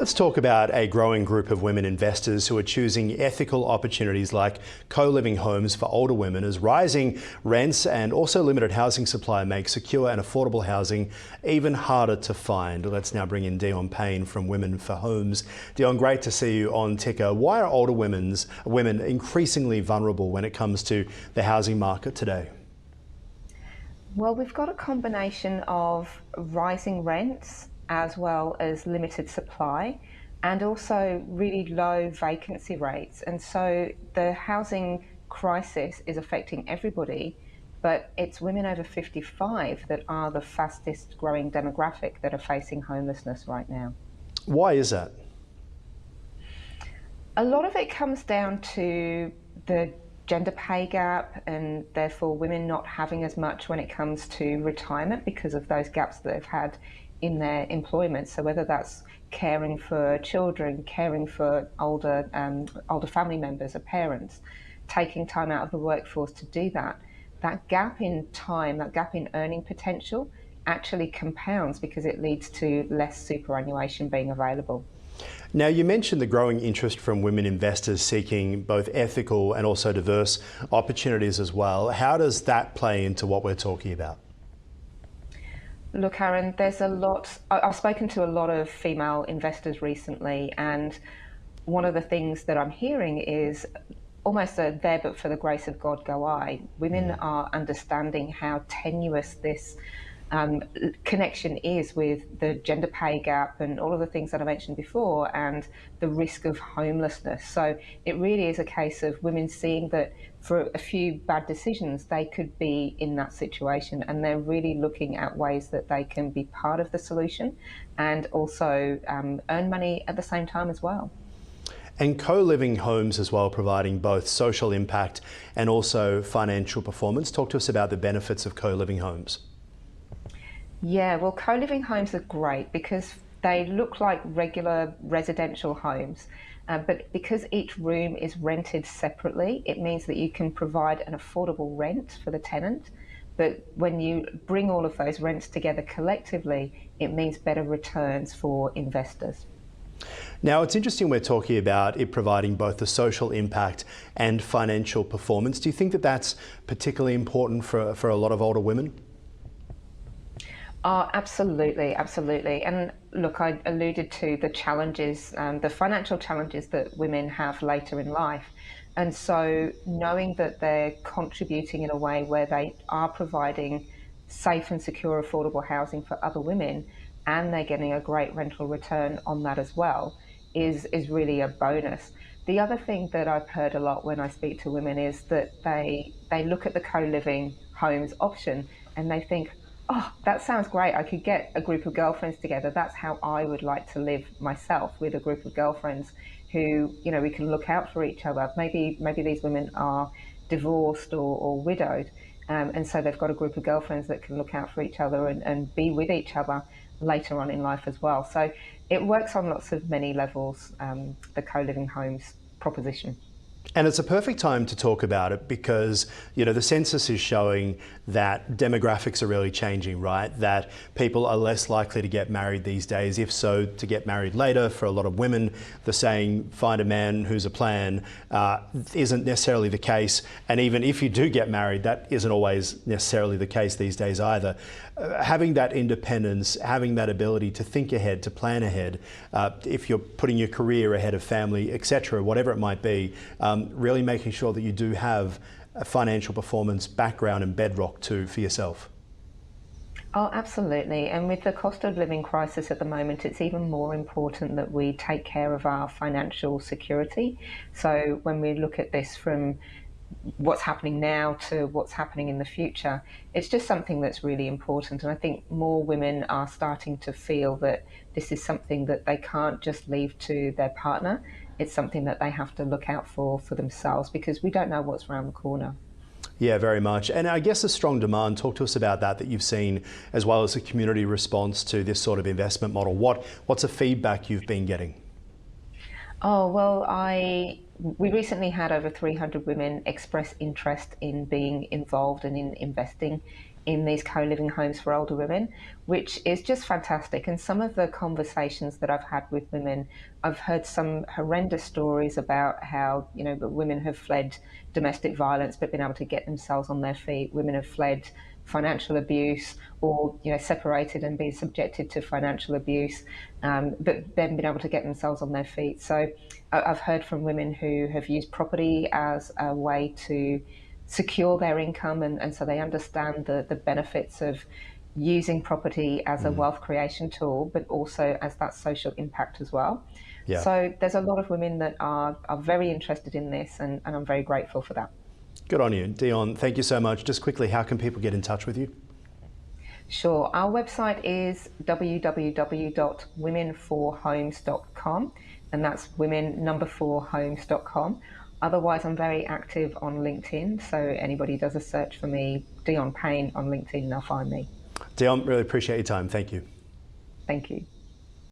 Let's talk about a growing group of women investors who are choosing ethical opportunities like co-living homes for older women as rising rents and also limited housing supply make secure and affordable housing even harder to find. Let's now bring in Dionnepayn from Women for Homes. Dion, great to see you on Ticker. Why are older women increasingly vulnerable when it comes to the housing market today? Well, we've got a combination of rising rents as well as limited supply and also really low vacancy rates. And so the housing crisis is affecting everybody, but it's women over 55 that are the fastest growing demographic that are facing homelessness right now. Why is that? A lot of it comes down to the gender pay gap and therefore women not having as much when it comes to retirement because of those gaps that they've had in their employment. So whether that's caring for children, caring for older family members or parents, taking time out of the workforce to do that, that gap in time, that gap in earning potential actually compounds because it leads to less superannuation being available. Now, you mentioned the growing interest from women investors seeking both ethical and also diverse opportunities as well. How does that play into what we're talking about? Look, Aaron, there's a lot. I've spoken to a lot of female investors recently, and one of the things that I'm hearing is almost a there but for the grace of God go I. Women are understanding how tenuous this connection is with the gender pay gap and all of the things that I mentioned before and the risk of homelessness. So it really is a case of women seeing that for a few bad decisions, they could be in that situation, and they're really looking at ways that they can be part of the solution and also earn money at the same time as well. And co-living homes as well, providing both social impact and also financial performance. Talk to us about the benefits of co-living homes. Yeah, well, co-living homes are great because they look like regular residential homes, but because each room is rented separately, it means that you can provide an affordable rent for the tenant. But when you bring all of those rents together collectively, it means better returns for investors. Now, it's interesting we're talking about it providing both the social impact and financial performance. Do you think that that's particularly important for a lot of older women? Oh, absolutely, absolutely. And look, I alluded to the challenges, the financial challenges that women have later in life. And so knowing that they're contributing in a way where they are providing safe and secure, affordable housing for other women, and they're getting a great rental return on that as well, is really a bonus. The other thing that I've heard a lot when I speak to women is that they look at the co-living homes option and they think, oh, that sounds great. I could get a group of girlfriends together. That's how I would like to live myself, with a group of girlfriends who, we can look out for each other. Maybe these women are divorced or widowed. And so they've got a group of girlfriends that can look out for each other and be with each other later on in life as well. So it works on lots of many levels, the co-living homes proposition. And it's a perfect time to talk about it because, the census is showing that demographics are really changing, right? That people are less likely to get married these days. If so, to get married later. For a lot of women, the saying, find a man who's a plan, isn't necessarily the case. And even if you do get married, that isn't always necessarily the case these days either. Having that independence, having that ability to think ahead, to plan ahead, if you're putting your career ahead of family, etc., whatever it might be, really making sure that you do have a financial performance background and bedrock too for yourself. Oh, absolutely. And with the cost of living crisis at the moment, it's even more important that we take care of our financial security. So when we look at this from what's happening now to what's happening in the future, it's just something that's really important. And I think more women are starting to feel that this is something that they can't just leave to their partner. It's something that they have to look out for themselves because we don't know what's around the corner. Yeah, very much. And I guess a strong demand, talk to us about that you've seen, as well as a community response to this sort of investment model. What's the feedback you've been getting? Oh, well, we recently had over 300 women express interest in being involved and in investing in these co-living homes for older women, which is just fantastic. And some of the conversations that I've had with women, I've heard some horrendous stories about how, the women have fled domestic violence but been able to get themselves on their feet. Women have fled financial abuse, or separated and been subjected to financial abuse, but then been able to get themselves on their feet. So I've heard from women who have used property as a way to secure their income, and so they understand the benefits of using property as a wealth creation tool, but also as that social impact as well. Yeah. So there's a lot of women that are very interested in this, and I'm very grateful for that. Good on you. Dion, thank you so much. Just quickly, how can people get in touch with you? Sure. Our website is www.women4homes.com, and that's women4homes.com. Otherwise, I'm very active on LinkedIn, so anybody does a search for me, Dionnepayn on LinkedIn, they'll find me. Dion, really appreciate your time. Thank you. Thank you.